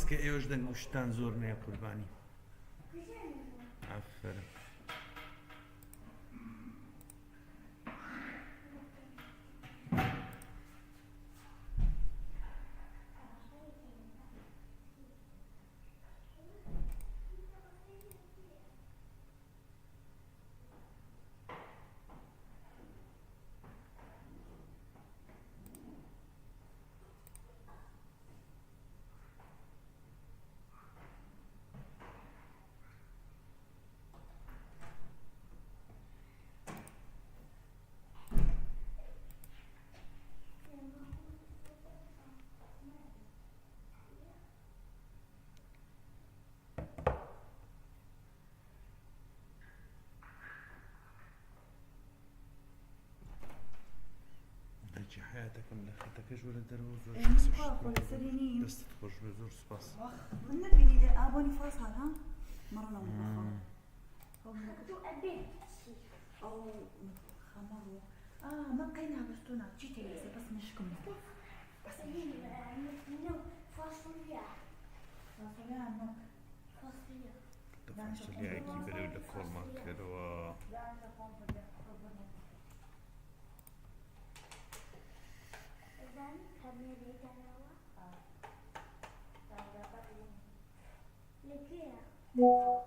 بەسکە ئێوەش دەنگ وشتان زۆر نەیە قوربانی ئافرین حياتكم لخيتك جوله درو زور دستت خوش زور سباس من نبيني لأبوني فاصل ها مرنا تو أبي أو خمرو ما قينا بستونا جيتي بس مشكم بس منو فاصلية عنك فاصلية تفاصيل يعيكي بلو لكل ما كروا إذن كمية ليك أنا لكيا وا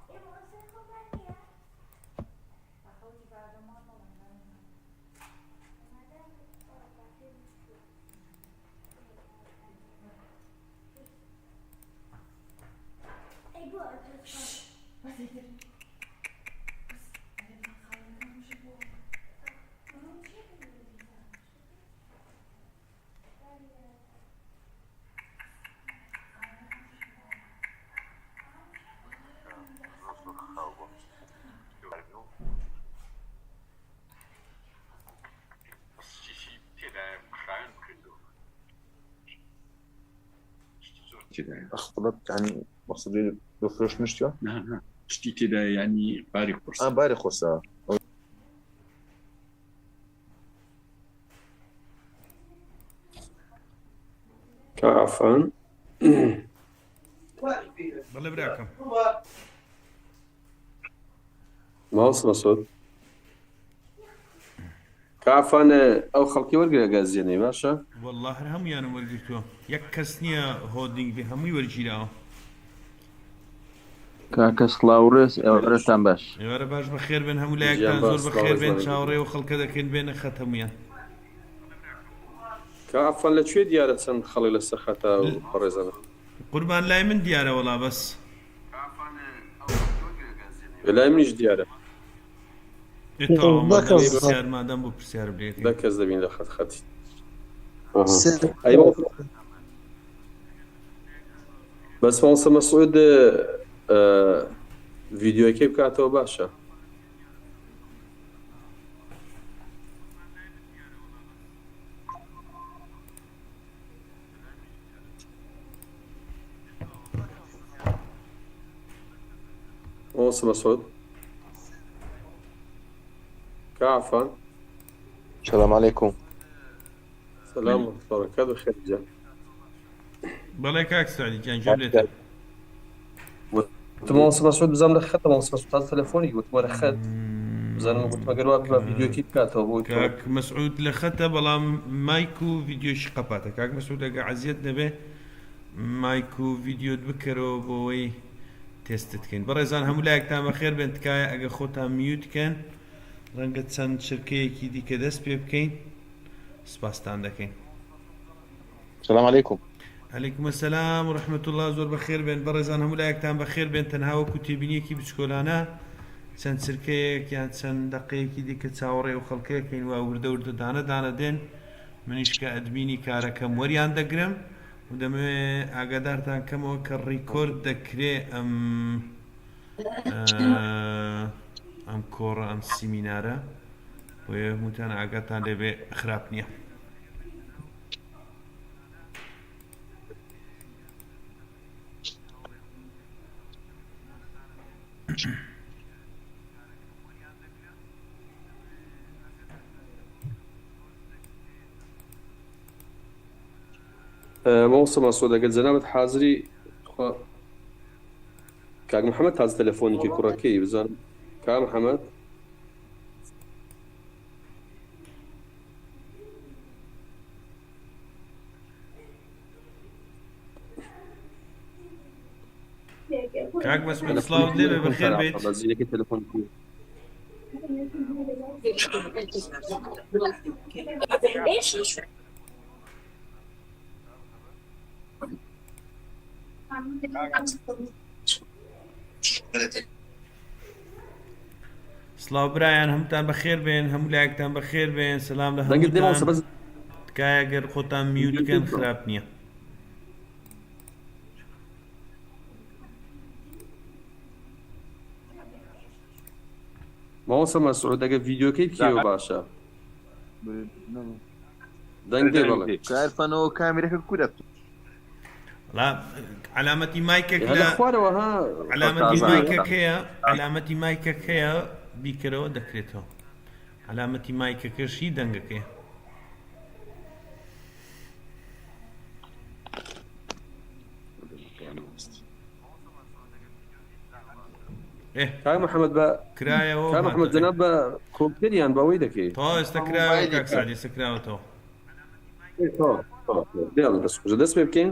إيه وأصل خبرني أخوتي بعد ما طلعنا أي بو بس يدري بس أنا خايفة مش بو أخطبت يعني مقصودي بفروش نشتيا؟ نعم شتي كده يعني باري قرص باري خصا عفوا بلا براكم ما وصل صوت عفوا او خلقي ورقه غازيني ماشا والله هم يانا ورقيتو يكسنيا هودينج في همي ورجيلا كاكس لاوريس رتان باش يا باش بخير بين هم لايك تنزور بخير بين شاوري وخلق هذا كين بين ختميا عفوا لشوي ديارة سند خلي لسختا وبرزنا قربان لا من دياره والله بس لا منيش ديارة برسيار ما دام بو برسيار بليك ذاك الزبين لخت خاتي ايوه بس موسى مسعود فيديو كيف كاتو باشا موسى مسعود عفوا السلام عليكم السلام ورحمة الله وبركاته خير جا بالله كاك سعدي كان جبلته قلت موسى مسعود بزام لخت موسى مسعود هذا تلفوني قلت ما لخت بزانا قلت ما قالوا فيديو كيف كاتو كاك مسعود لخته بلا مايكو فيديو شقباته كاك مسعود اقا عزيزنا به مايكو فيديو بكرو بوي تستت كين برزان هم لايك تام خير بنت كاي اقا خوتا ميوت كان رنگت چەند شرکەیەکی دیکە دەست پێ بکەین سپاستان دەکەین السلام عليكم عليكم السلام ورحمة الله زۆر بەخێر بێن بەڕێزان هەموو لایەکتان بەخێر بێن تەنها وەکو تێبینیەکی بچکۆلانە چەند سرکەیەک یان چەند دەقەیەکی دیکە چاوەڕێ و خەڵکەیەکەین وا وردە وردە دانە دانە دێن منیش کە ئەدمینی کارەکەم وەریان دەگرم و دەمەوێ ئاگادارتان کەمەوە کە ڕیکۆرد دەکرێ ئەم کۆڕە ئەم سیمینارە بۆیە هەمووتان ئاگاتان لێبێ خراپ نییە مۆسە مەسعود ئەگەر جەنابەت حازری کاک محەممەد تاز تەلەفۆنێکی کوڕەکەی بزانم کاک محەممەد کاک مەسعود سڵاوت لێ بێ بەخێر بێت. زیرەکەی تەلەفۆن سڵاو برایان هەمووتان بەخێر بێن هەموو لایەکتان بەخێر بێن سەلام لە دەنگت دێ مۆسە هەمووتان. بەس تکایە گەر خۆتان میوت بکەن خراپ نییە. مۆسە مەسعود ئەگەر ڤیدیۆکەی بکەوە باشە دەنگ دێ بەڵێ كارفانو كاميرا كودت لا علامەتی مایکێک هەلە لە خوارەوە ها علامەتی تازە مایکێک هەیە علامەتی مایکێک هەیە بیکەرەوە دەکرێتەوە علامەتی مایکەکەشی دەنگەکەی کاک محەممەد بە کرایەوە کاک محەممەد جەناب بە کۆمپیوتەریان بەوەی دەکەیت تەواو ئێستا کراوە کاک سعدی ئێستا کراوەتەوە. دەست پێ بکەین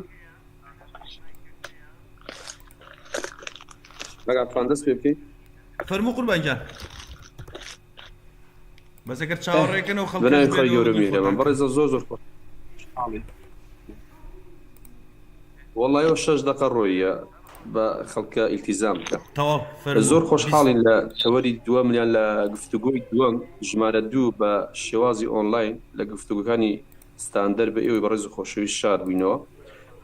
لەگاتوان دەست پێ بکەین فەرموو قوربانجان بەس ئەگەر چاوەڕێکەکەنەوە بەناوی خۆی گەورە میرەوە بەڕێزە زۆر زۆر وەڵایەوە 6 دقە ڕۆیە بە خەڵکە ئیلتیزام بکە تەواو زۆر خۆشحاڵین لە تەوەری دووەمیان لە گفتوگۆی دووەم ژمارە 2 بە شێوازی ئۆنلاین لە گفتوگەکانی ستاندەر بە ئێوەی بەڕێز و خۆشەوی شار بووینەوە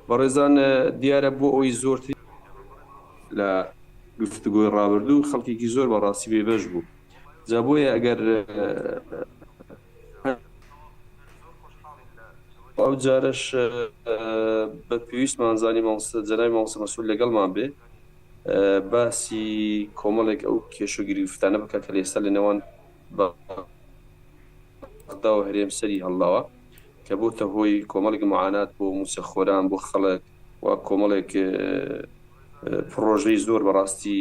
بەڕێزان دیارە بۆ ئەوی زۆرتری لە گفتوگۆی ڕابردوو خەڵکێکی زۆر بەڕاستی بێبەش بوو جا بۆیە ئەگەر ئەو جارش بە پێویستمانزانی جەناوی مامۆستا مەسعود لەگەڵمان بێ باسی کۆمەڵێک ئەو کێشەگیری گفتانە بکە کە ئێستا لە نێوان بەغدا و هەرێم سەری هەڵداوە کە بۆتە هۆی کۆمەڵێک معانات بۆ موسەخۆران بۆ خەڵک و کۆمەڵێک پرۆژەی زۆر بەڕاستی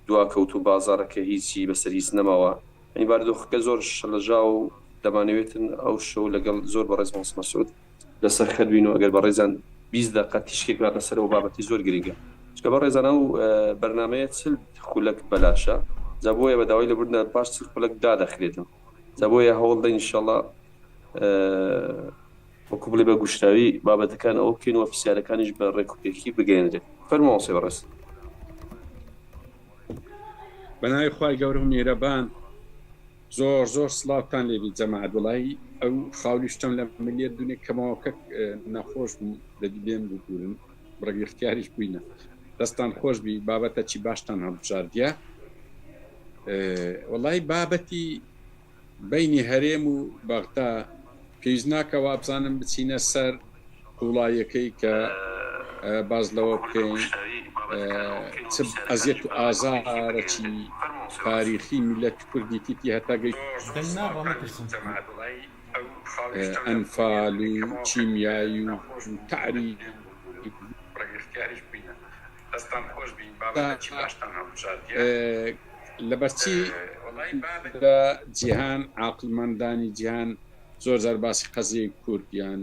دواکەوت و بازارەکە هیچی بەسەر هیچ نەماوە ئەنی باردۆخەکە زۆر شەڵەژا و دەمانەوێتن ئەو شەو لەگەڵ زۆر بەڕێز مامۆستا مەسعود لەسەر خەدوین و ئەگەر بەڕێزان 20 دقە تیشکێک باتەسەرەوە بابەتی زۆر گرنگە چکە بەڕێزان ئەو بەرنامەیە چل خولەک بەلاشە جا بۆیە بە داوای لەبوردنە پاش چل خولەک دادەخرێتن جا بۆیە هەوڵ دەین ئینشەڵڵا وەکو بڵێ بە گوشتاوی بابەتەکان ئەوە بکەین و ئۆفیسیالەکانیش بە ڕێکوپێکی بگەێنرێت فەرموو مامۆستا بەڕێز بەناوی خوای گەورە و میێرەبان زۆر زۆر سڵاوتان لێبی جەماعەت وڵایی ئەو خاولیشتم لە ملیەت دونێ کەمەوەکە نەخۆش بوو دەدیبێن بگورن بڕێگی اختیاریش بووینە دەستان خۆش بی بابەتە چی باشتان هەڵبژاردیە وڵی بابەتی بینی هەرێم و بەغدا پێویست ناکەوە بزانم بچینە سەر وڵایەکەی کە باز لەوە بکەین ئەزیەت و ئازارەکی تاریخی میلەت کوردی تیتی هەتا گەی ئەنفال و چیمیایی و تعری لەبەرچی لە جیهان عاقلمەندانی جیهان زۆر زار باسی قەزیەی کوردیان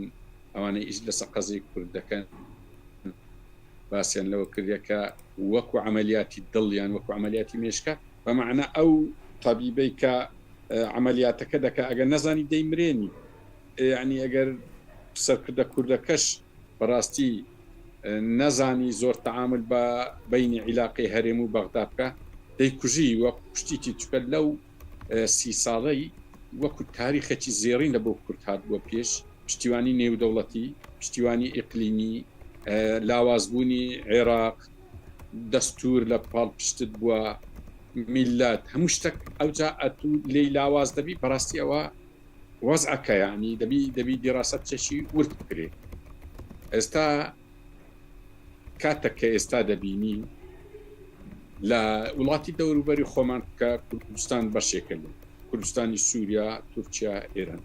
ئەوانەی ئیش لەسەر قەزیەی کورد دەکەن باسییان لەوە کردیەکە وەکو عملیاتی دڵیان وەکو عملیاتی مێشکە بەمعنە ئەو تەبیبەی کە عملیاتەکە دەکە ئەگەر نەزانی دەیمرێنی یعنی ئەگەر سەرکردە کوردەکەش بەڕاستی نەزانی زۆر تەعامل بە بینی عیلاقی هەرێم و بەغدا بکە دەیکوژی وەکو کوشتیتی چکە لەو 30 ساڵەی وەکو تاریخێکی زێڕین لە بۆ کورد هات بۆ پێش پشتیوانی نێودەوڵەتی پشتیوانی ئیقلیمی لاوازبوونی عێراق دەستور لە پاڵ پشتت بووە میلات هەموو شتێک ئەوجا ئەتوو لێی لاواز دەبی بەڕاستی ئەوە وەزعەکە یعنی دەبی دیڕاست چەشی ورد بکرێ ئێستا کاتێک کە ئێستا دەبینی لە وڵاتی دەوروبەری خۆمان کە کوردستان بەشێکە لێ کوردستانی سووریا تورکیا ئێران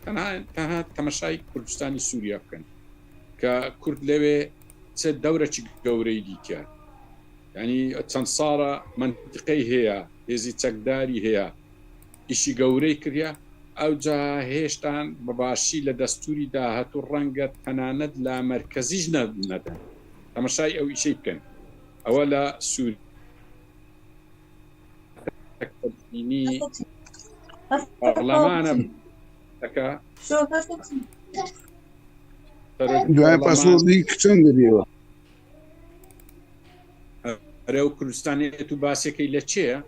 تەنها تەمەشای کوردستانی سووریا بکەن کە کورد لەوێ چ دەورەی گەورەی دیکە ینی چەند ساڵە منطقەی هەیە هێزی چەکداری هەیە ئیشی گەورەی کردە ئەو جا هێشتان بەباشی لە دەستوری داهاتوو ڕەنگە تەنانەت لە مەرکەزیش نەدەن تەماشای ئەو ئیشەی بکەن ئەوە لە سووری پەرلەمانە دەکا دوای پاسۆڵی کچەند دەبێەوە ئەرێ و کوردستانێت و باسێکەی لە چێە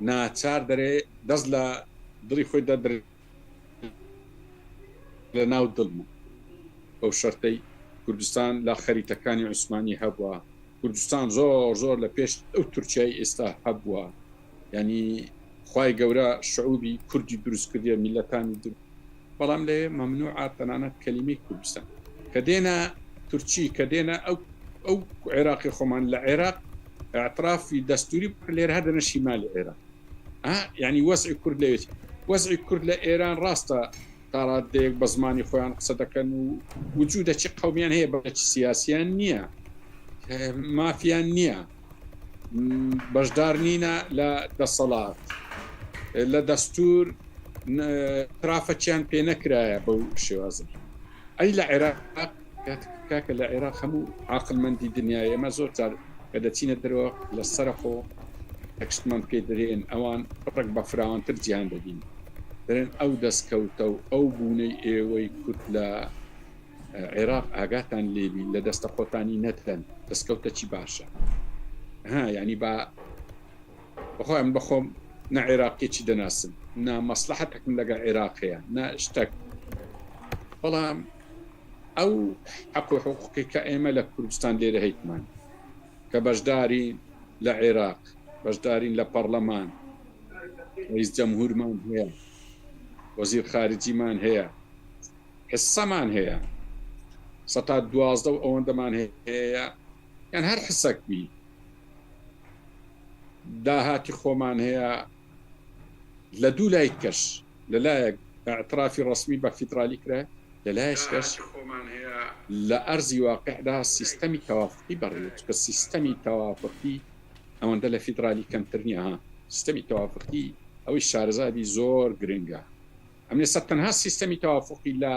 ناچار دەرێ دەست لە دڵی خۆی دەدرێ لە ناو دڵمە ئەو شەرتەی کوردستان لە خەریتەکانی عوسمانی هەبووە کوردستان زۆر لە پێش ئەو تورکیای ئێستا هەبووە ینی خوای گەورە شعوبی کوردی دروستکردە میلەتانی در بەڵام لێ مەمنوعە تەنانەت کەلیمەی کوردستان کە دێنە تورکی کە دێنە ئەو عێراقی خۆمان لە عێراق اعترافی دەستوری لێرە هەردەنە شیمالی عێراق یعنی وەزعی کورد لەوێت وەزعی کورد لە ئێران ڕاستە تاڕادەیەک بە زمانی خۆیان قسە دەکەن و وجودە چی قومیان هەیە بەچ سیاسیان نییە مافیان نییە بەشدار نینە لە دەسەڵات لە دەستور ترافەچیان پێ نەکرایە بەو شێوازن ئەی لە عێراق کاکە لە عێراق هەموو عاقلمەندی دنیای ئێمە زۆر جار کە دەچینە دەرەوە لە سەرخۆ تەکشتمان پێ دەرێن ئەوان ڕێک بە فراوانتر جیان دەبین دەرێن ئەو دەستکەوتە و ئەو بوونەی ئێوەی کورد لە عێراق ئاگاتان لێبی لە دەستە خۆتانی نەتەن دەستکەوتە چی باشە ینی بەخۆم بەخۆم نە عێراقێکی دەناسم نا مەسلحەتێکم لەگەڵ عێراقەیە نا شتێک بەڵام ئەو حەق و حقوقی کە ئێمە لە کوردستان لێرە هەیتمان کە بەشدارین لە عێراق بەشدارین لە پەرلەمان ڕئیس جەمهورمان هەیە وەزیر خارجیمان هەیە حسەمان هەیە 12 ئەوەندەمان هەیە یان هەر حسەک بی داهاتی خۆمان هەیە لە دوو لای کەش لەلایەک اعترافی ڕسمی بە فیدرالی کرا لەلایەش کەش لە ئەرزی واقعدا سیستەمی تەوافقی بەڕێت کە سیستەمی تەوافقی ئەوەندە لە فیدرالی کەمتر نییە سیستەمی تەوافقی ئەوەی شارەزادی زۆر گرنگە ئەمێ سەد تەنها سیستەمی تەوافقی لە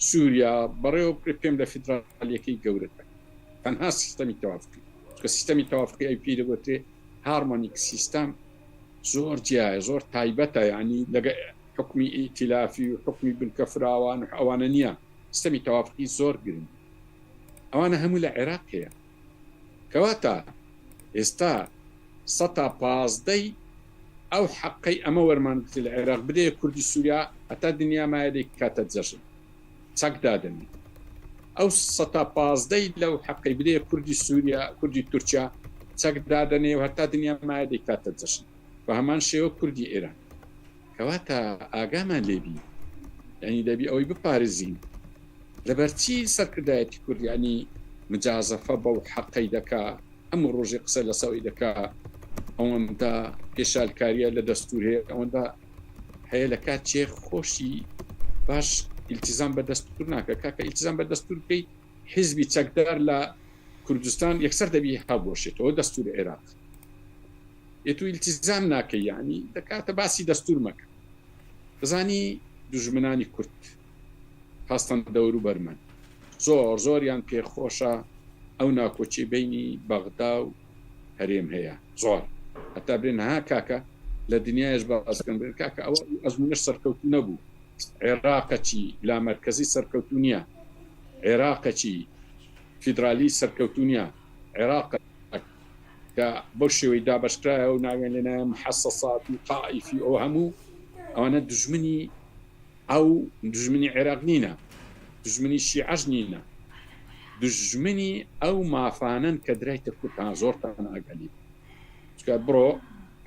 سووریا بەڕێوە پێم لە فیدرالیەکەی گەورەتە تەنها سیستەمی تەوافقی کە سیستەمی تەوافقی ئەی پێ دەگوترێ هارمۆنیک سیستەم زۆر جیایە زۆر تایبەتە یعنی لەگە حکمی ئیتیلافی و حکمی بنکە فراوان و ئەوانە نییە سیستەمی تەوافقی زۆر گرنگ ئەوانە هەموو لە عێراق هەیە کەواتە ئێستا 15 ئەو حەقەی ئەمە وەرمانگرت لە عێراق بدەیە کوردی سووریا هەتا دنیا مایەدەی کاتە جەژن چەک دادنی ئەو 15 لەو حەقەی بدەیە کوردی سووریا کوردی تورکیا چەک دادنێ و هەتا دنیا مایەدەی کاتە جەژن بە هەمان شێوە کوردی ئێران کەواتە ئاگامان لێبی ینی دەبی ئەوەی بپارێزین لەبەرچی سەرکردایەتی کوردیانی مجازەفە بەو حەقەی دەکا هەموو ڕۆژی قسە لەسەوەی دەکا ئەوەندە پێشالکاریە لە دەستور هەیە ئەوەندە هەیە لە کات چێ خۆشی باش ئیلتیزام بە دەستور ناکە کاکە ئیلتیزام بە دەستور بکەی حیزبی چەکدار لە کوردستان یەکسەر دەبی هەبۆشێتەوە دەستور عێراق ئێتو ئیلتیزام ناکەی یعنی دەکاتە باسی دەستور مەکە بزانی دوژمنانی کورد خاستان دەور و بەرمەن زۆریان پێخۆشە ئەو ناکۆچی بینی بەغدا و هەرێم هەیە زۆر هەتا برێن ها کاکە لە دنیاش بەڕاستکەن برێن کاکە ئەوە ئەزمونش سەرکەوتو نەبوو عێراقەچی لا مەرکەزی سەرکەوتو نییە عێراقەچی فیدرالی سەرکەوتو نییە عێراق کە بۆ شێوەی دابەشکرایە و ناوێن لێنە محەسەسات و قائیفی ئەو هەموو ئەوانە دژمنی عێراق نینە دژمنی شیعەش نینە دژمنی ئەو مافانن کە درایتە کورتان زۆرتان ئاگەلی چکە بڕۆ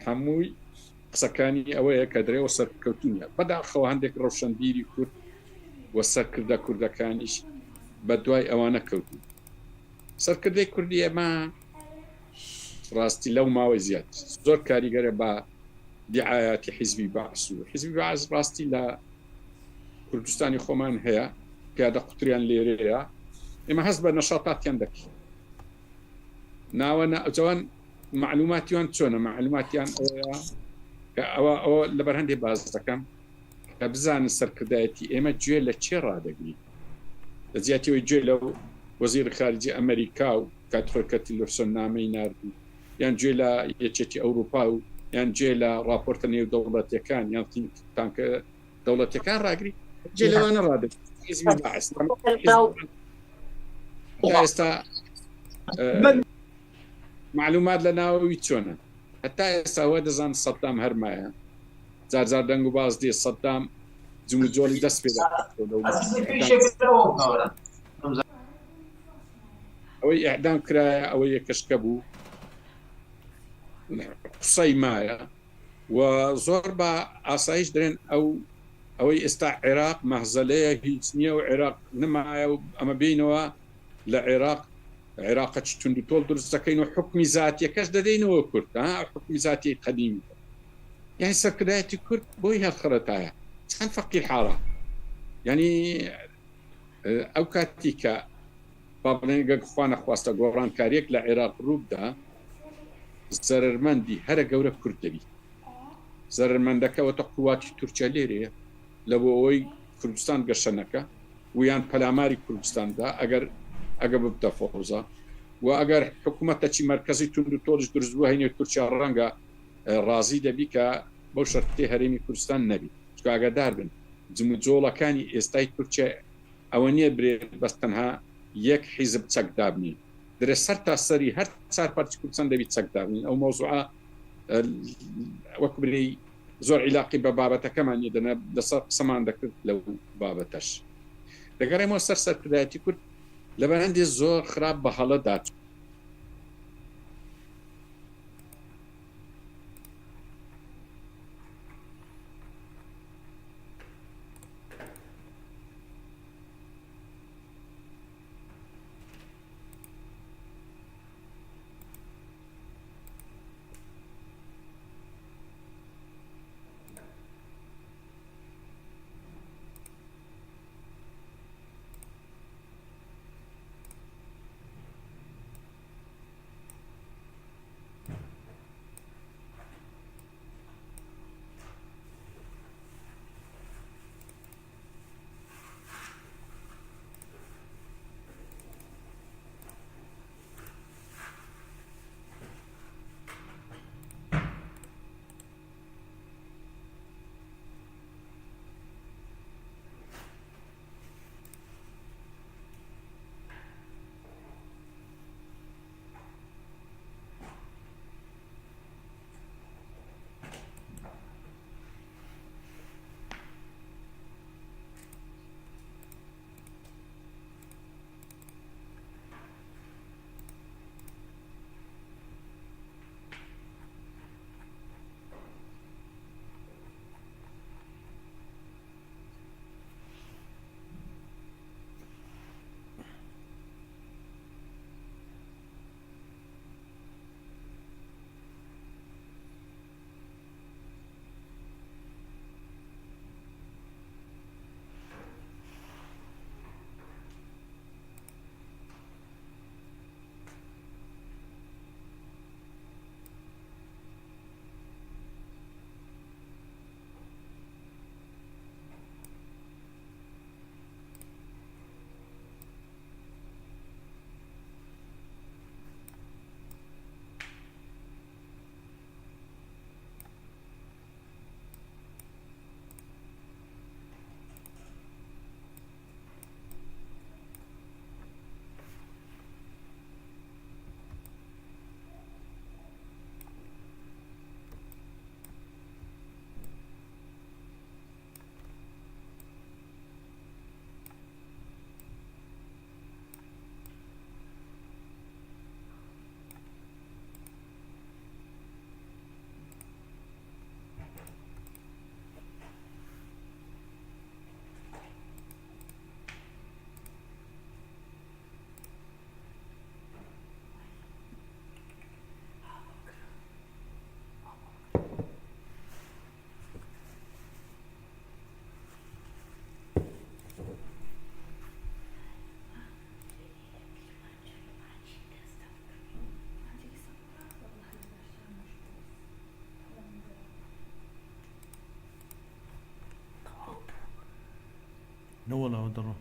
هەمووی قسەکانی ئەوەیە کە درێوە سەرکەوتونیە بەداخەوە هەندێک ڕەوشەنبیری کورد وە سەرکردە کوردەکانیش بە دوای ئەوانە کەوتون سەرکردەی کوردی ئێمە ڕاستی لەو ماوەی زیاد زۆر کاریگەرە بە دیعایاتی حیزبی بەعس و حیزبی بەعس ڕاستی لە کوردستانی خۆمان هەیە پیادە قوتریان لێرەیە ئێمە هەست بە نەشاتاتیان دەکەین ناوە جوان معلوماتیان چۆنە معلوماتیان ئەوە لەبەر هەندێک باز دەکەم کە بزانن سەرکردایەتی ئێمە گوێ لە چێ ڕادەگری لە زیاتیەوەی گوێ لەو وەزیر خارجی ئەمریکا و کاتخۆکە تیلۆفسۆن نامەی نردی یان گوێ لە یەکێتی ئەوروپا و یان گوێ لە راپۆرتە نێو دەوڵەتەکان یان تانکە دەوڵەتەکان ڕاگری گوێ لەوانە ڕادەگری ئێستا معلومات لە ناوەوی چۆنە هەتا ئێستاوە دەزان سەدام هەرمایە جار دەنگ و باز دێ سەدام جموجۆلی دەست پێ ئەوەی ئەعدام کرایە ئەوەی یەکەشکە بوو قسەی مایە و زۆر بە ئاسایش درێن ئەوەی ئێستا عێراق مەحزەلەیە هیچ نییە و عێراق نمایە و ئەمە بینەوە لە عێراق تونند و تۆڵ دروست دەکەین و حکمی زاتیەکەش دەدەینەوە کورد حکمی زاتی قەدیمی یعنی سەرکردایەتی کورد بۆی هەڵخڕەتایە چەند فەقیر حاڵە یعنی ئەو کاتی کە بابڵێنگە خوا نەخواستە گۆڕانکاریەک لە عێراق ڕووبدا زەرمەندی هەرە گەورە کورد دەبی زەرمەندەکەوەتە قوواتی تورکیا لێرەیە لە بۆ ئەوەی کوردستان گەشەنەکە ویان پەلاماری کوردستاندا ئەگە ببتە فۆزە و ئەگەر حکوومەتەکی مرکزی تونند و تۆڵش دروست بوو هەینێ تورکیا ڕەنگە ڕازی دەبی کە بەو شەرتێ هەرێمی کوردستان نەبی چکە ئاگادار بن جموجۆڵەکانی ئێستای تورکیا ئەوە نییە برێت بەس تەنها یەک حیزب چەکدابنی درێ سەر تا سەری هەر چار پارتی کوردستان دەبی چەکدابنی ئەو مۆزوعە وەک بری زۆر عیلاقی بە بابەتەکەمان دەنە لەسەر قسەمان دەکرد لەو بابەتەش دەگەڕێمەوە سەر سەرکردایەتی کورد لەبەر هەندێک زۆر خراپ بە هەڵەدا نەوەڵاوە دەڕۆ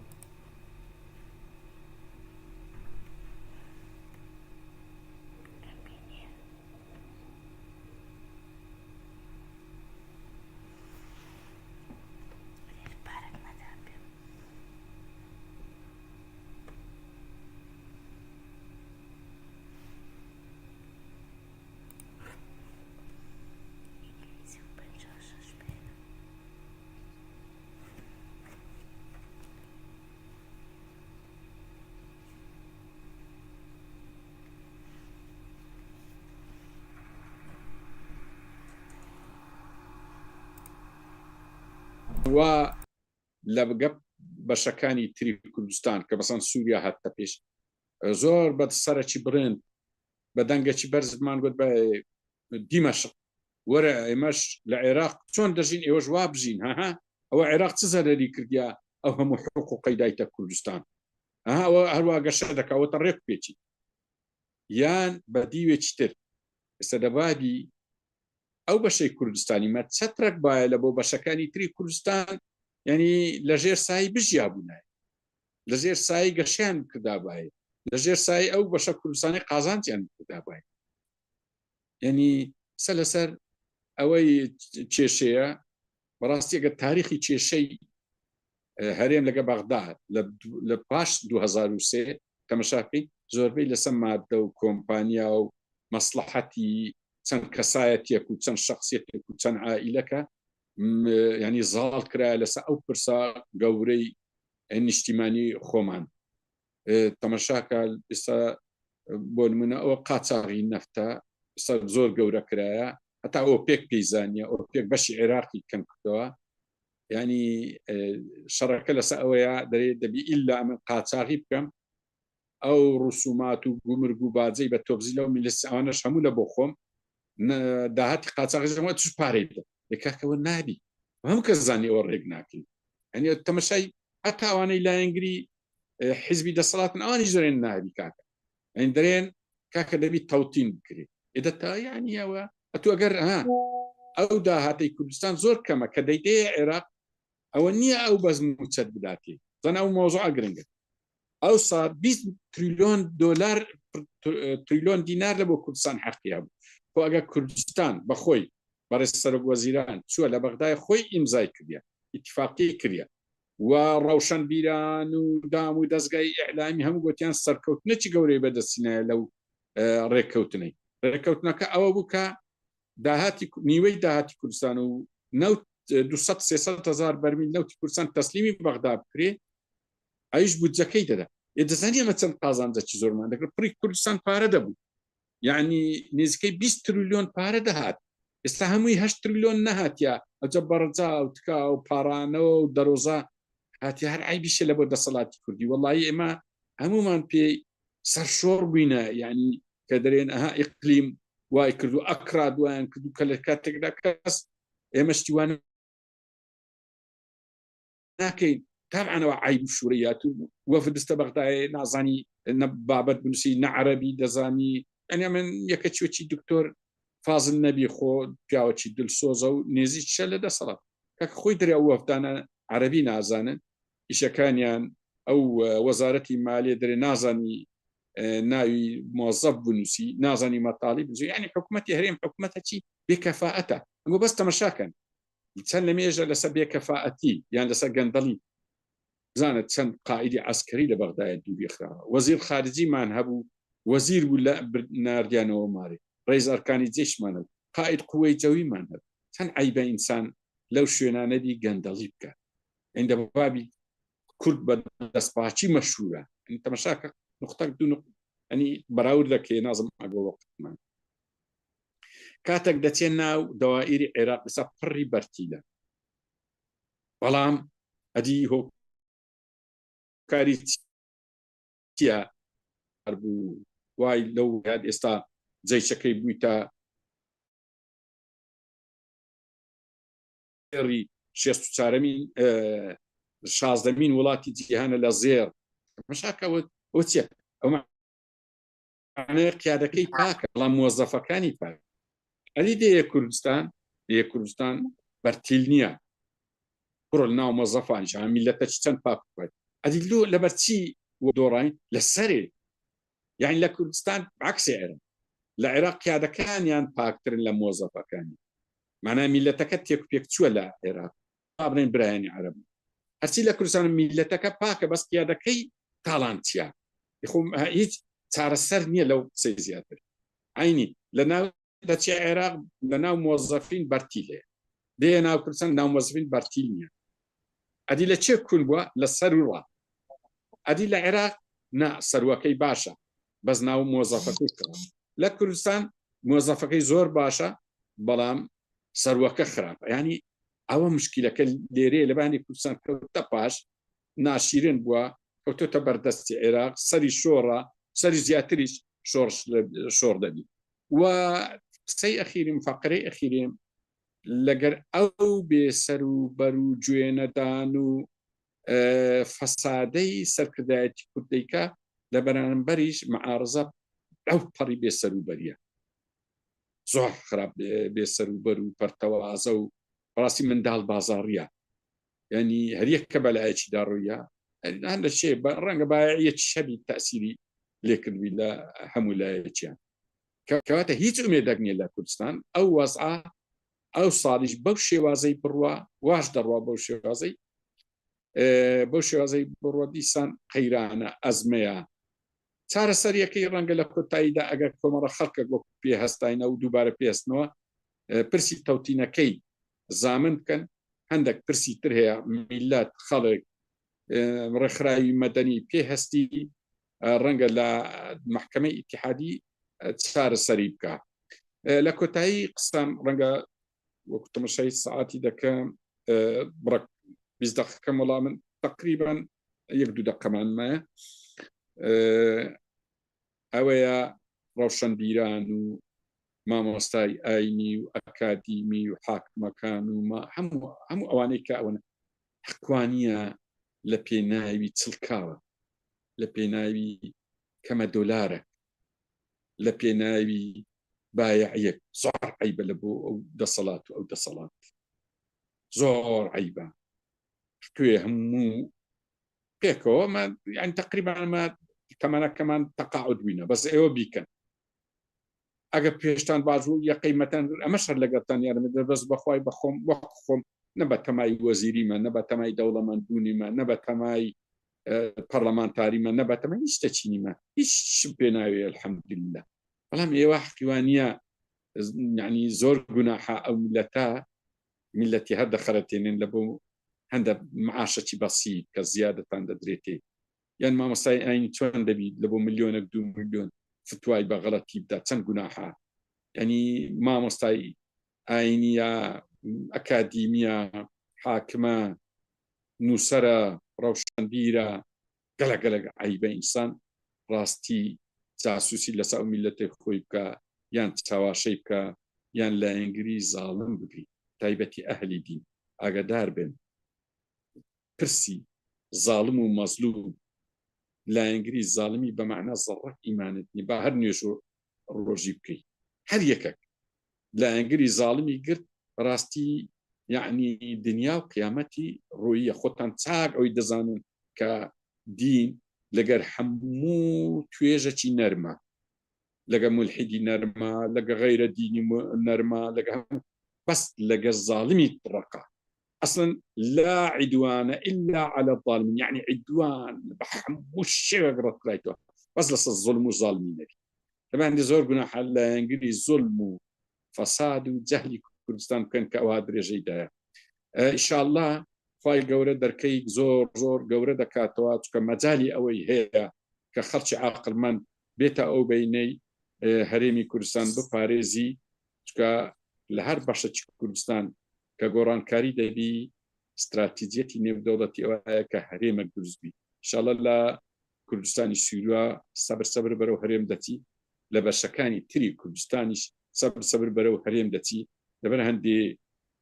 و لە بگەپ بەشەکانی تری کوردستان کە بەسەن سووریا هاتە پێش زۆر بە سەرەکی برند بە دەنگەکی بەرزمان گوت بە دیمەشق وەرە ئێمەش لە عێراق چۆن دەژین ئێوەش وا بژین هەها ئەوە عێراق چ زەرەری کردیا ئەو هەموو حقوقی دایتە کوردستان ئەوە هەروە گەشە دەکەوەتە ڕێک پێچی یان بە دیوێکی تر ئێستا دەبادی ئەو بەشەی کوردستانی مە چەترەک باە لە بۆ بەشەکانی تری کوردستان ینی لە ژێر سایی بژیا بوونایە لە ژێر سایی گەشیان کردابایە لە ژێر سایی ئەو بەشە کوردستانی قازانجیان کردابایە ینی سە لەسەر ئەوەی کێشەیە بەڕاستی ئەگەر تاریخی کێشەی هەرێم لەگە بەغدا لە پاش 2003 تەمەشاکەی زۆربەی لەسەر مادە و کۆمپانیا و مەسلحەتی چەند کەسایەتێک و چەند شخصیەتێک و چەند عائیلەکە ینی زاڵ کرا لەسەر ئەو پرسا گەورەی نیشتیمانی خۆمان تەمەشاکە ئێستا بۆ نمونە ئەوە قاچاغی نەفتە زۆر گەورە کرایە هەتا ئۆپێک پێیزانیە ئۆپێک بەشی عێراقی کەم کردەوە ینی شەڕەکە لەسەر ئەوەیە دەرێت دەبی ئیلا من قاچاغی بکەم ئەو ڕوسومات و گومرگ و باجەی بە تۆبزی لەو میلس ئەوانەش هەموو لە بۆ خۆم داهاتی قاچاغی توش پارەی بدە لێکاکەوە نابی هەموو کەس زانی ئەوە ڕێک ناکەین ئەنی تەمەشای هەتا ئەوانەی لایەنگری حیزبی دەسەڵاتن ئەوانی زۆرێن نابی کاکە ئەین دەرێن کاکە دەبی تەوتین بکرێت ئێدە تا یانی ئەوە ئەتو ئەگەر ئەو داهاتی کوردستان زۆر کەمە کە دەیدەیە عێراق ئەوە نییە ئەو بەزم و چەت بداتێ زەن ئەو مۆزوع گرنگە ئەو سا 20 تریلیۆن دۆلار تریلیۆن دینار لە بۆ کوردستان حەقیە بوو خۆ ئەگەر کوردستان بەخۆی بەڕێز سەرۆک وەزیران چووە لە بەغدای خۆی ئیمزای کردیە ئیتیفاقی کردیە و ڕەوشن بیران و دام و دەستگای ئیعلامی هەموو گوتیان سەرکەوتنەی گەورەی بەدەستینایە لەو ڕێککەوتنەی ڕێککەوتنەکە ئەوە بوو کە داهاتی نیوەی داهاتی کوردستان و 200-300 هزار بەرمیل نەوتی کوردستان تەسلیمی بەغدا بکرێ ئەویش بودجەکەی دەدا دەزانی ئەمە چەند قازانجەکی زۆرمان دەکرد پڕی کوردستان پارە دەبوو یعنی نزیکەی 20 تریلیۆن پارە دەهات ئێستا هەمووی 8 تریلیۆن نەهاتیا ئەجە بەڕجا و تکا و پارانەوە و دەرۆزا هاتی هەر عیبیشە لە بۆ دەسەڵاتی کوردی وەڵی ئێمە هەمومان پێی سەرشۆڕ بووینە یعنی کە دەرێن ئەها ئیقلیم وای کردو ئەکرا دوایان کردو کە لە کاتێکدا کەس ئێمە شتیوان ناکەین تابعەوە عیب شوورەیات و وەفدستە بەغدای نازانی بابەت بنووسی نەعەرەبی دەزانی ئەنیا من یەکە چوەکی دکتۆر فازل نەبی خۆ پیاوەکی دلسۆزە و نێزی شە لە دەسەڵات کاکە خۆی دەریا وەفتانە عەرەبی نازانن ئیشەکانیان ئەو وەزارەتی مالیە دەرێ نازانی ناوی مۆزەف بنووسی نازانی مەتاڵی بنووسی یعنی حکوومەتی هەرێم حکوومەتە چی بێکەفاعەتە ئەگۆ بەس تەمەشاکەن چەند لە مێژە لەسەر بێکەفاعەتی یان لەسەر گەندەڵی بزانێت چەند قائیدی عسکەری لە بەغدایە دووبێخراوە وەزیر خارجیمان هەبوو وەزیر بوو لە ناردیانەوە مارێ ڕێز ئەرکانی جێشمانە قائید قووەی جەویمان هەبوو چەند عیبە ئینسان لەو شوێنانەدی گەندەڵی بکە ئەندە بابی کورد بە دەستپاچی مەشهورە تەمەشاکە نقطەك دوو ئەنی بەراورد دەکەی نازم ئەگە وەقتمان کاتێک دەچێن ناو دەوائری عێراق لەسەر پڕی بەرتیلە بەڵام ئەدی هۆکاری چیە بوو وای لەو یاد ئێستا جەیچەکەی بوویتە 16مین وڵاتی جیهانە لە زێر مەشاکەوە ئەوە چیە ئەو قیادەکەی پاکە بەڵام مۆزەفەکانی پاک ئەلی دەیە کوردستان بەرتیل نییە بڕۆ لە ناو مۆزەفانیش میلەتە چەند پاک بکات ئەدی لۆ لەبەرچی دۆڕین لەسەرێ یعنی لە کوردستان عکسی عێراق لە عێراق پیادەکانیان پاکترن لە مۆزەفەکانی معنای میلەتەکە تێک پێک چووە لە عێراق بڵێن برایانی عەرەب هەرچی لە کوردستان میلەتەکە پاکە بەس پیادەکەی تاڵانتیا هیچ چارەسەر نییە لەو قسەی زیاتر عینی لە ناو دەچی عێراق لە ناو مۆزەفین بەرتیل هەیە دێ ناو کوردستان ناو مۆزەفین بەرتیل نییە ئەدی لە چێ کول بووە لە سەرڕا ئەدی لە عێراق نا سەروەکەی باشە بەس ناو مۆزەفەکەی لە کوردستان مۆزەفەکەی زۆر باشە بەڵام سەروەکە خراپە ینی ئەوە مشکلەکە لێرێ لەبانی کوردستان کەوتە پاش ناشیرن بووە کەوتۆتە بەردەستی عێراق سەری شۆڕە سەری زیاتریش شۆڕ دەبی و قسەی ئەخیریم فەقرەی ئەخیریم لەگەر ئەو بێسەر و بەر و گوێنەدان و فەسادەی سەرکردایەتی کوردیکە لە بەرامبەریش معارزە ئەو پەڕی بێسەر و بەریە زۆر خراپ بێسەر و بەر و پەرتەوازە و بەڕاستی منداڵ بازاڕیە ینی هەریەک کە بەلایەکی داڕوویە هەن لە شێ ڕەنگە بایەت شەبی تەسیری لێکردوی لە هەموو لایەکیان کەواتە هیچ ئومێدەک نییە لە کوردستان ئەو وەزعە ئەو ساڵیش بەو شێوازەی بڕوە واش دەڕوا بەو شێوازەی بڕوە دیسان قەیرانە ئەزمەیە چارەسەریەکەی ڕەنگە لە کۆتاییدا ئەگەر کۆمەڕە خەڵکە بۆ پێهەستاینە و دووبارە پێستنەوە پرسی تەوتینەکەی زامن بکەن هەندێک پرسی تر هەیە میلەت خەڵک ڕێکخراوی مەدەنی پێهەستی ڕەنگە لە محکەمەی ئیتیحادی چارەسەری بکە لە کۆتایی قسەم ڕەنگە وەکو تەماشای سەعاتی دەکەم بڕک 20 دقیقەکەم وەڵام من تقریبا 1-2 دقەمان مایە ئەوەیە ڕەوشەنبیران و مامۆستای ئاینی و ئەکادیمی و حاکمەکان و هەموو ئەوانەی کە ئەوەنە حقوانیە لە پێناوی چڵکاوە لە پێناوی کەمە دۆلارە لە پێناوی بایعیەک زۆر عیبە لە بۆ ئەو دەسەڵات و ئەو دەسەڵات زۆر عیبە توێ هەموو پێکەوە یعنی تقریبا تەمەنەکەمان تەقاعد بووینە بەس ئێوە بیکەن ئەگەر پێشتان باشبوو یە قەیمەتەن ئەمەش هەر لەگەڵتان یارمەدە بەس بەخوای بەخۆم وەک خۆم نە بە تەمای وەزیریمە نە بە تەمای دەوڵەمەندبوونیمە نە بە تەمای پەرلەمانتاریمە نە بە تەمای هیچ شتێکینیمە هیچ پێ ناوێ الحەمدولله بەڵام ئێوە حقیوانیە یعنی زۆر گوناحە ئەو میلەتی هەر دەخەرەتێنن لە بۆ هەندە معاشەکی بەسیط کە زیادەتان دەدرێتێ یان مامۆستای ئاینی چۆن دەبیت لە بۆ 1 ملیۆنێک 2 ملیۆن فتوای بە غەڵەتی بدا چەند گوناحە ینی مامۆستای ئاینیە ئەکادیمیە حاکمە نووسەرە ڕەوشەنبیرە گەلە عیبە ئینسان ڕاستی جاسوسی لەسەر ئەو میلەتێ خۆی بکە یان چاواشەی بکە یان لایەنگری زاڵم بگری تایبەتی ئەهلی دین ئاگادار بن پرسی زاڵم و مەزلوم لایەنگری زاڵمی بە معنە زەڕەک ئیمانتنی با هەر نوێژ ڕۆژی بکەی هەر یەکەک لایەنگری زاڵمی گرت ڕاستی یعنی دنیا و قیامەتی ڕۆیە خۆتان چاک ئەوی دەزانن کە دین لەگەر هەموو توێژەکی نەرمە لەگە مولحیدی نەرمە لەگە غەیرە دینی نەرمە لەگە بەس لەگە زاڵمی ڕقا أصلا لا عدوان إلا على الظالمين يعني عدوان بحمو الشيء قرأت بس لسه الظلم والظالمين طبعا عندي زور جناح لا ينقلي ظلم وفساد وجهل كردستان كان كأوادر جيدة إن شاء الله خواهي قورة دركي زور قورة دكاتوات كمجالي أوي هي كخرج عاقل من بيتا أو بيني هريمي كردستان بباريزي لهر باشا كردستان کە گۆڕانکاری دەبی استراتیجیەتی نێودەوڵەتی ئەوەیە کە هەرێمە دروستبی ئینشاڵڵا لە کوردستانی سووریا سەبر بەرەو هەرێم دەچی لە بەشەکانی تری کوردستانیش سەبر بەرەو هەرێم دەچی لەبەر هەندێ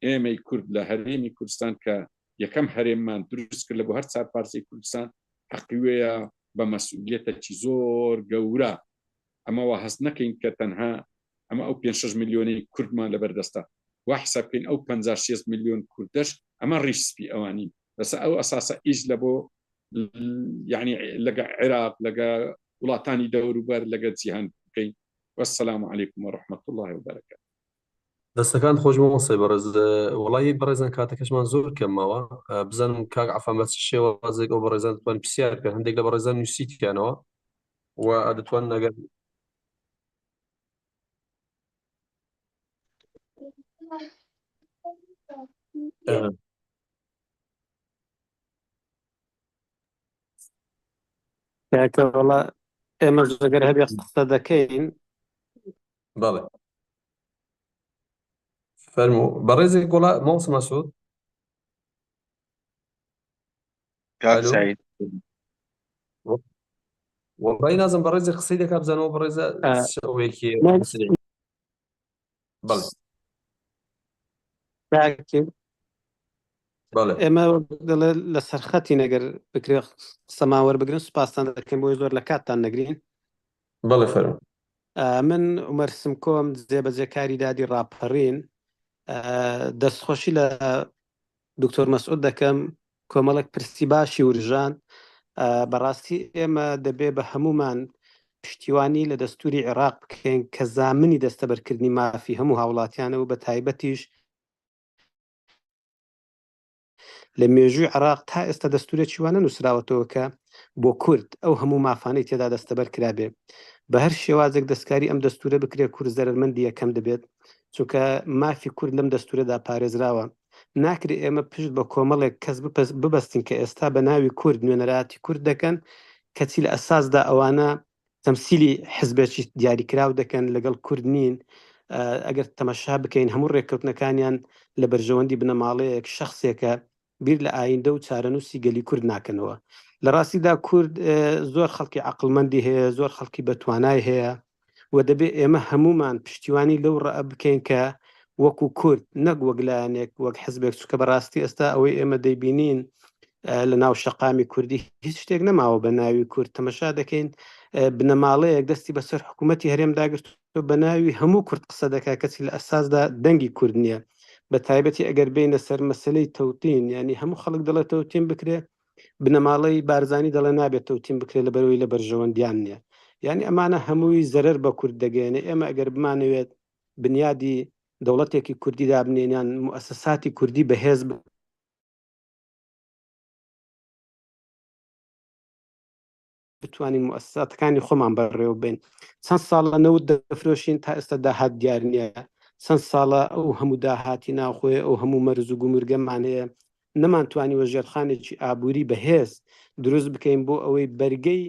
ئێمەی کورد لە هەرێمی کوردستان کە یەکەم هەرێممان دروست کرد لە بۆ هەر چار پارچەی کوردستان حەقیوەیە بە مەسئولیەتێکی زۆر گەورە ئەمەوە هەست نەکەین کە تەنها ئەمە ئەو 5-6 ملیۆنەی کوردمان لەبەردەستە وحسابکەین ئەو 56 ملیۆن کوردەش ئەمە ڕیسپی ئەوانی بەس ئەو ئەساسە ئیش لە بۆ یعنی لەگە عێراق لەگە وڵاتانی دەوروبەر لەگە جیهان بکەین وەسەلام عەلەیکم وەڕەحمەتوڵڵاهی وبەرەکاتوه. دەستەکان خۆش مۆسی بەڕێز وڵی بەڕێزان کاتەکەشمان زۆر کەمەوە بزانم کاک عەفان بە چ شێوازێک ئەو بەڕێزان دەتوان پرسیار بکەن هەندێک لە بەڕێزان نووسیتیانەوە و دەتوان ئەگەر کاکەوەڵا ئێمەش ئەگەر هەبێ قسە دەکەین بەڵێ فەرموو بەڕێزێک گوڵا مۆس مەسعود کاک سعید وڵی نازم بەڕێزێک قسەی دەکا بزانەوە بەڕێزە شەوەیەکی بەڵێ بەڵێ ئێمە دەڵێ لە سەرخەتی نەگەر بکرێ قسەماوە بگرن سوپاسان دەکەین بۆی زۆر لە کاتتان نەگرین. بەڵێ فەرموو. من عومەر سمکۆم جێبەجێکاری دادی ڕاپەڕین دەستخۆشی لە دکتۆر مەسعود دەکەم کۆمەڵک پرسی باشی ورژان بەڕاستی ئێمە دەبێ بە هەمومان پشتیوانی لە دەستوری عێراق بکەین کە زامنی دەستەبەرکردنی مافی هەموو هاوڵاتیانە و بە تایبەتیش لە مێژووی عێراق تا ئێستا دەستورێکی وانە نووسراوەتەوە کە بۆ کورد ئەو هەموو مافانەی تێدا دەستەبەر کرابێ بە هەر شێوازێک دەستکاری ئەم دەستورە بکرێ کورد زەرمەندی یەکەم دەبێت چونکە مافی کورد لەم دەستورەدا پارێزراوە ناکرێ ئێمە پشت بە کۆمەڵێک کەس ببەستین کە ئێستا بە ناوی کورد نوێنەراتی کورد دەکەن کەچی لە ئەساسدا ئەوانە تەمسیلی حزبێکی دیاریکراو دەکەن لەگەڵ کورد نین ئەگەر تەمەشا بکەین هەموو ڕێککەوتنەکانیان لە بەرژەوەندی بنەماڵەیەک شخصێکە بیر لە ئایندە و چارەنووسی گەلی کورد ناکەنەوە لە ڕاستیدا کورد زۆر خەڵکی عەقڵمەندی هەیە زۆر خەڵکی بەتوانای هەیە و دەبێ ئێمە هەمومان پشتیوانی لەو ڕە بکەین کە وەکو کورد نەک وەک لایەنێک وەک حزبێک چکە بەڕاستی ئێستا ئەوەی ئێمە دەیبینین لە ناو شەقامی کوردی هیچ شتێک نەماوە بە ناوی کورد تەمەشا دەکەین بنەماڵەیەک دەستی بەسەر حکوومەتی هەرێمداگرت بە ناوی هەموو کورد قسە دەکات کەسی لە ئەساسدا دەنگی کورد نییە بە تایبەتی ئەگەر بینە سەر مەسلەی تەوتین ینی هەموو خەڵک دەڵێت تەوتین بکرێ بنەماڵەی بارزانی دەڵێ نابێت تەوتین بکرێت لە بەرەوەی لە بەرژەوەندیان نییە ینی ئەمانە هەمووی زەرەر بە کورد دەگەێنێ ئێمە ئەگەر بمانەوێت بنیادی دەوڵەتێکی کوردی دابنێنیان موسساتی کوردی بەهێز بتوانین موسساتەکانی خۆمان بەڕێوە بین چەند ساڵە نەوت دەفرۆشین تا ئێستا داهات دیار نییە چەند ساڵە ئەو هەموو داهاتی ناوخۆی ئەو هەموو مەرز و گومرگەمان هەیە نەمانتوانی وەژێرخانێکی ئابووری بەهێز دروست بکەین بۆ ئەوەی بەرگەی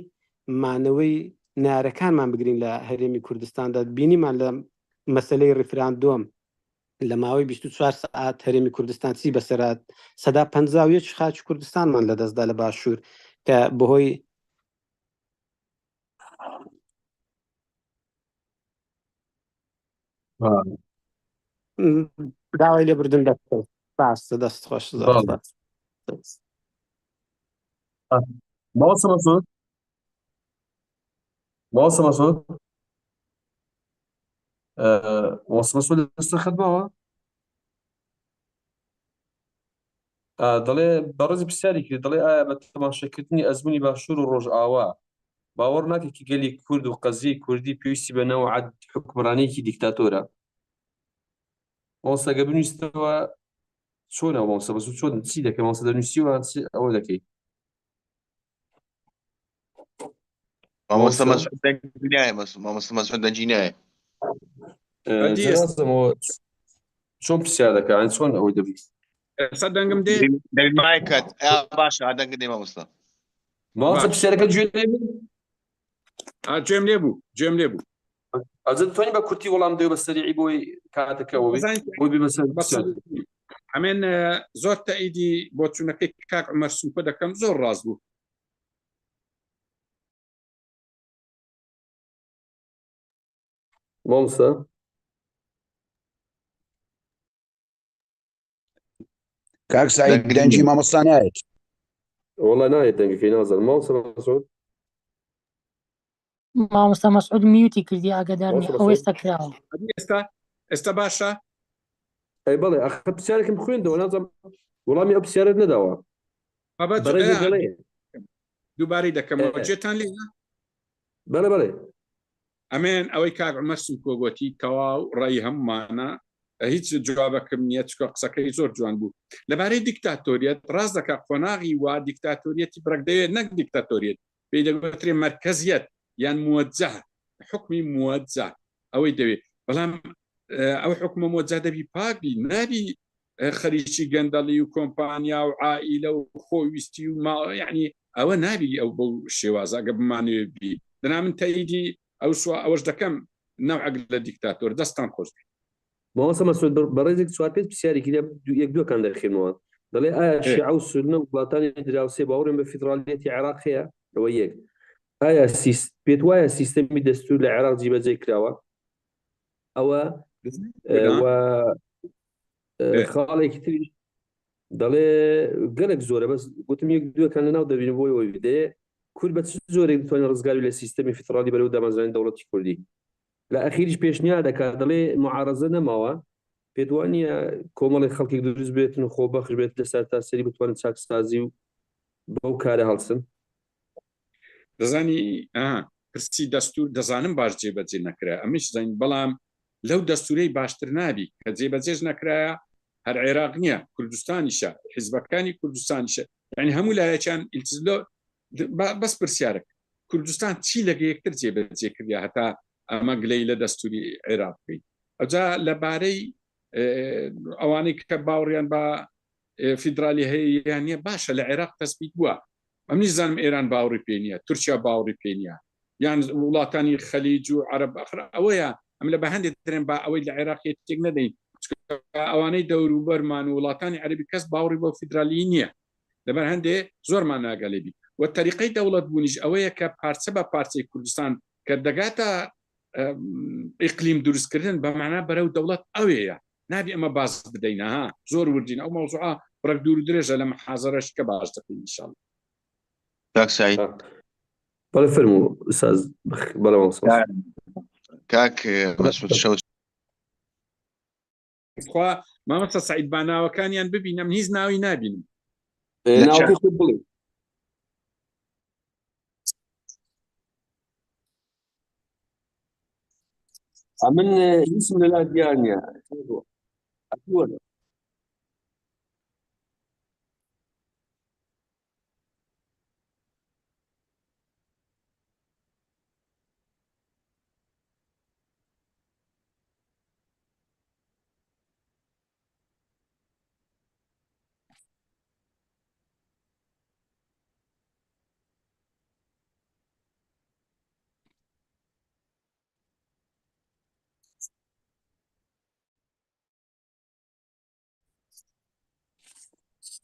مانەوەی نارەکانمان بگرین لە هەرێمی کوردستاندا بینیمان لە مەسلەی ڕیفراندۆم لە ماوەی 24 سەعات هەرێمی کوردستان چی بەسەرات سەدا 51 خاچ کوردستانمان لەدەستدا لە باشوور کە بەهۆی داوای لێبوردن باشە دەست خۆش مۆس مەسعود مۆس مەسعود مۆس مەسعود دەستە خەتمەوە دەڵێ بەڕێزی پرسیاری کرد دەڵێ ئایا بە تەماشاکردنی ئەزموونی باشوور و ڕۆژئاوا باوەڕ ناکەی گەلی کورد و قەزیی کوردی پێویستی بە نەوعەت حکمڕانیەکی دیکتاتۆرە مۆسەگە بنووسیتەوە چۆنە مۆسە بەسوود چۆن چی دەکەی مۆسە دەنووسیوە ئەوە دەکەی مامۆستا مەسعود دەنگی نایە مامۆستا مەسعود دەنگی نایە چۆن پرسیار دەکەن چۆن ئەوەی دەبی ئێستا دەنگم دێ دەیمایکات باشە دەنگت دێ مامۆستا مامۆستا پرسیارەکە گوێ گوێم لێ بوو ئەزت دەتوانین بە کورتی وەڵام دێ بە سەریعی بۆی کاتەکەەوە بۆی بمەسەر ئەمێن زۆر تەئیدی بۆ چوونەکەی کاک عومەر سوپە دەکەم زۆر ڕاست بوو مامۆستا کاک سعید دەنگی مامۆستا نایەت وەڵای نایەت دەنگەکەی نازانم مامۆستا مەسعود مامۆستا مەسعود میوتی کردی ئاگادار نییە ئەو ئێستا کراوە ئێستا باشە ئەی بەڵێ ئەخە پرسیارێکم خوێندەوە نازانم وەڵامی ئەو پرسیارت نەداوە بەڕێزت دەڵێ دووبارەی دەکەمەوە جێتان لێ بەڵێ بەڵێ ئەمێن ئەوەی کاک عومەر سوکۆگۆتی تەواو ڕێی هەمومانە هیچ جوابەکەم نییە چکە قسەکەی زۆر جوان بوو لەبارەی دیکتاتۆریەت ڕاست دەکات قۆناغی وا دیکتاتۆریەتی بڕکدەوێت نەک دیکتاتۆریەت پێی دەگوترێ مرکزیەت یان مووەجە حکمی مووەجە ئەوەی دەوێت بەڵام ئەو حکومە مووەجە دەبی پاکبی نابی خەریکی گەندەڵی و کۆمپانیا و عائیلە و خۆویستی و یعنی ئەوە نابی ئەو بەو شێوازە ئەگە بمانوێ بی دەنا من تەیدی ئەوەش دەکەم نەوعەک لە دیکتاتۆر دەستان خۆش ماوەسە مەسعود بەڕێزێک چوار پێت پرسیارێکی یەک دووەکان دەرخێنەوە دەڵێ ئایا شیعە و سونە وڵاتانی دراوسێ باوەڕێن بە فیدراڵیەتی عێراق هەیە ئەوە یەک ئایا پێت وایە سیستەمی دەستور لە عێراق جێبەجێ کراوە ئەوە خاڵێکی تری دەڵێ گەلێک زۆرە بەس گوتم یەک دووەکان لەناو دەبین بۆی ئەوی بدەیە کورد بە چ زۆرێک دەتوانێت ڕزگاری لە سیستەمی فیدراڵی بەرەو دامەزرانی دەوڵەتی کوردی لە ئەخیریش پێشنیار دەکات دەڵێ معارەزە نەماوە پێت وانە کۆمەڵی خەڵکی دروست بێتن و خۆبەخش بێت لەسەر تاسەری بتوانێت چاکسازی و بەو کارە هەڵسن دەزانی پرسی دەستور دەزانم باش جێبەجێ نەکرا ئەمیش زین بەڵام لەو دەستورەی باشتر نابی کە جێبەجێش نەکرایە هەر عێراق نییە کوردستانیشە حیزبەکانی کوردستانیشە یعنی هەموو لایەکیان ئیلتزلۆ بەس پرسیارێک کوردستان چی لەگە یەکتر جێبەجێ کردیا هەتا ئەمە گلەی لە دەستوری عێراق بکەین ئەوجا لەبارەی ئەوانەی کە باوڕیان بە فیدرالی هەیە یانە باشە لە عێراق تەسبیت بووە ئەمنی زانم ئێران باوڕی پێ نییە تورکیا باوڕی پێ نییە یان وڵاتانی خەلیج و عەرەب ئەخرا ئەوەیە ئەم لە بە هەندێک درێن با ئەوەی لە عێراق تێک نەدەین ئەوانەی دەوروبەرمان و وڵاتانی عەربی کەس باوڕی بۆ فیدرالی نییە لەبەر هەندێ زۆرمان ناگەلێبی و تەریقەی دەوڵەت بوونیش ئەوەیە کە پارچە بە پارچەی کوردستان کە دەگاتە ئیقلیم دروستکردن بەمانا بەرەو دەوڵەت ئەوەیە نابی ئەمە باز بدەینە ها زۆر وردین ئەو مەوزوعە بڕک دوور درێژە لە محازەرەش کە باش دەکەین ئینشاءڵڵا کاک سعید بەڵێ فەرموو ئوستاز بەڵێ کاک مەسعود شەوت خوا مامەستا سعید با ناوەکانیان ببینم هیچ ناوی نبینم ناوەکەی خۆت بڵێ من اسم لە لا دیار نییە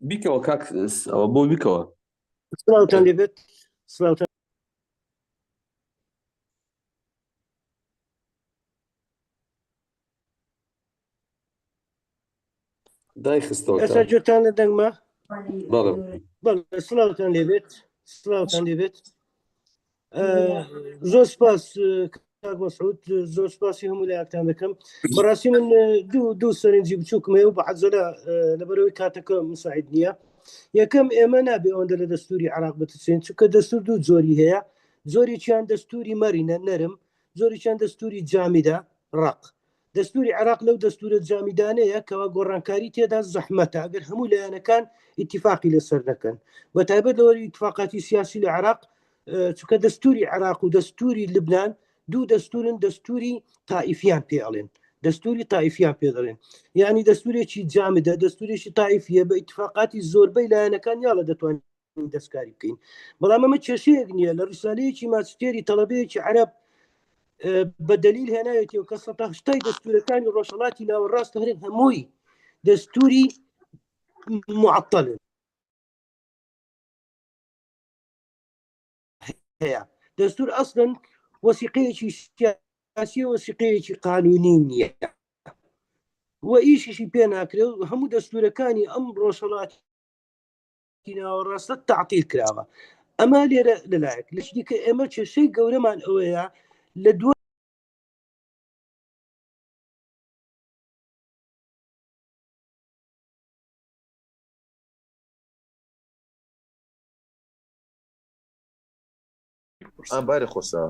بیکەوە کاک ئەوە بۆ بیکەوە سلااوتان لێبێت سلااوتان دای خستەوە ئێستا جۆتان لە دەنگمە بەڵێ سلااوتان لێبێت سلااوتان لێبێت زۆر سپاس کاک مەسعود زۆر سپاسی هەموو لایەکتان دەکەم بەڕاستی من دوو سەرنجی بچووکم هەیە و بەحەزەرە لەبەرەوەی کاتەکە مساعد نییە یەکەم ئێمە نابێ ئەوەندە لە دەستوری عێراق بترسین چونکە دەستور دوو جۆری هەیە زۆرێکیان دەستوری مەرینە نەرم زۆرێکیان دەستوری جامیدا ڕق دەستوری عێراق لەو دەستورە جامیدانەیە کەوا گۆڕانکاری تێدا زەحمەتە ئەگەر هەموو لایەنەکان ئیتیفاقی لەسەر دەکەن بەتایبەت لەوەری ئیتفاقاتی سیاسی لە عێراق چونکە دەستوری عێراق و دەستوری لبنان دوو دەستورن دەستوری تائیفیان پێڵێن دەستوری تائیفیان پێدەڵێن یعنی دەستورێکی جامدە دەستورێکی تائیفیە بە ئیتفاقاتی زۆربەی لایەنەکان یاڵە دەتوانین دەستکاری بکەین بەڵام ئەمە کێشەیەک نییە لە ڕسالەیەکی ماچێری تەڵەبەیەکی عەرەب بە دلیل هێنایەتەوە کە ١٨ دەستورەکانی ڕۆژهەڵاتی ناوەڕاست هەرێن هەمووی دەستوری معەتەڵن هەیە دەستور ئەسڵن وەسیقەیەکی سیاسی وەسیقەیەکی قانونی نییە و ئیشیشی پێ ناکرێ و هەموو دەستورەکانی ئەم ڕۆژهەڵاتی ناوەڕاستە تعتیل کراوە ئەمە لێرە لەلایەک لە شتێکە ئێمە کێشەی گەورەمان ئەوەیە لە دووە بارێ خۆسا